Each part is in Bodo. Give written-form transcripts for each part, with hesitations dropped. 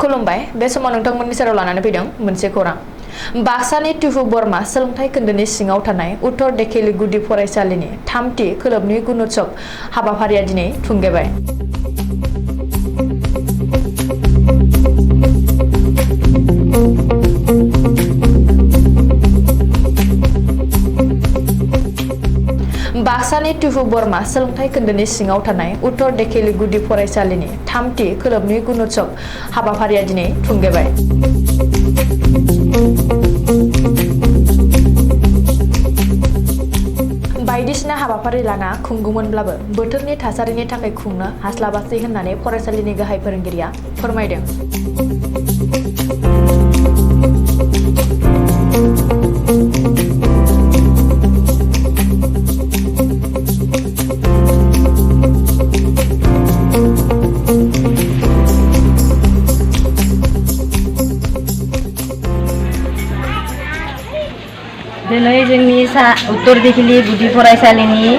खुलुमबाय बे समाव नोंथांमोननि सेराव लानानै फैदों मोनसे खौरां। बाक्सानि टिहु बरमा सोलोंथाइ खोन्दोनि सिङाव थानाय उत्तर देखेली गुदि फरायसालिनि 3थि खोलोबनि गुणोत्सव हाबाफारिया दिनै थुंगेबाय। बाक्सानि टिहु बरमा सोलोंथाइ खोन्दोनि सिङाव थानाय उत्तर देखेली गुदि फरायसालिनि 3थि खोलोबनि गुणोत्सव हाबाफारिया दिनै थुंगेबाय। बायदिसिना हाबाफारि लाना खुंगौमोनब्लाबो बोथोरनि थासारिनि थाखाय खुंनो हास्लाबासै होननानै फरायसालिनि गाहाय फोरोंगिरिया फोरमायदों। दिनै जोंनि उत्तर देखेली गुदि फरायसालिनि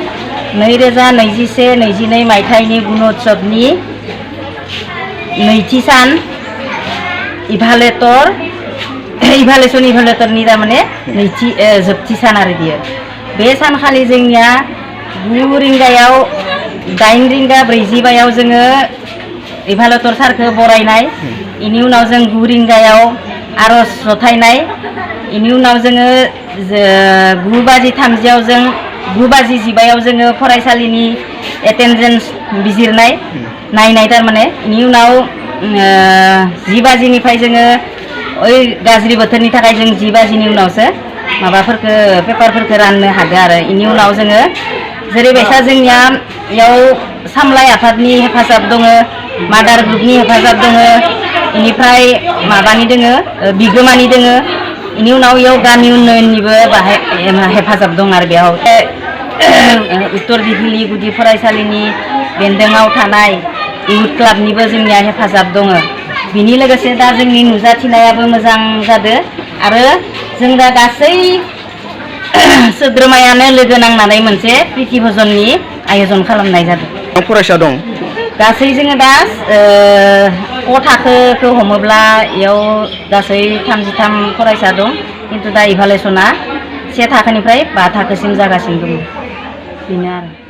2021-22 मायथाइनि गुणोत्सवनि नैथि सान इभालुएसननि थारमाने नैथि जोबथि सान आरो बियो। बे सानखालि जोंनिया 9 रिंगायाव 8 रिंगा 45 जोङो इभालुएटर सारखौ बरायनाय, बेनि उनाव जों 9 रिंगायाव आरज जथायनाय, बेनि उनाव जोङो 9:30 जों 9:15 जोङो फरायसालिनि एटेन्डेन्स बिजिरनाय नायनाय थारमाने, बेनि उनाव 10 बाजिनिफ्राय जोङो ओइ गाज्रि बोथोरनि थाखाय जों 10 बाजिनि उनावसो माबाफोरखौ पेपारफोरखौ राननो हादों आरो। बेनि उनाव जोङो जेरैबायसा जोंनिया बेयाव सामलाय आफादनि हेफाजाब दङ, मादार ग्रुपनि हेफाजाब दङ, बेनिफ्राय माबानि दोङो बिगोमानि दोङो, बेनि उनाव बेयाव गामि उन्नयननिबो बाहाय हेफाजाब दं आरो बेयाव उत्तर देखेली गुदि फरायसालिनि बेन्दोङाव थानाय इउथ क्लाबनिबो जोंनिया हेफाजाब दङ। बिनि लोगोसे दा जोंनि नुजाथिनायाबो मोजां जादों आरो जों दा गासै सोद्रोमायानो लोगो नांनानै मोनसे प्रिति भजननि आयोजन खालामनाय जादों। फरायसा दं गासै जोङो दा क थाखोखौ हमोब्ला बेयाव गासै 33 फरायसा दं, खिन्थु दा इभालुएसना 1 थाखोनिफ्राय 5 थाखोसिम जागासिनो दङ। बेनो आरो।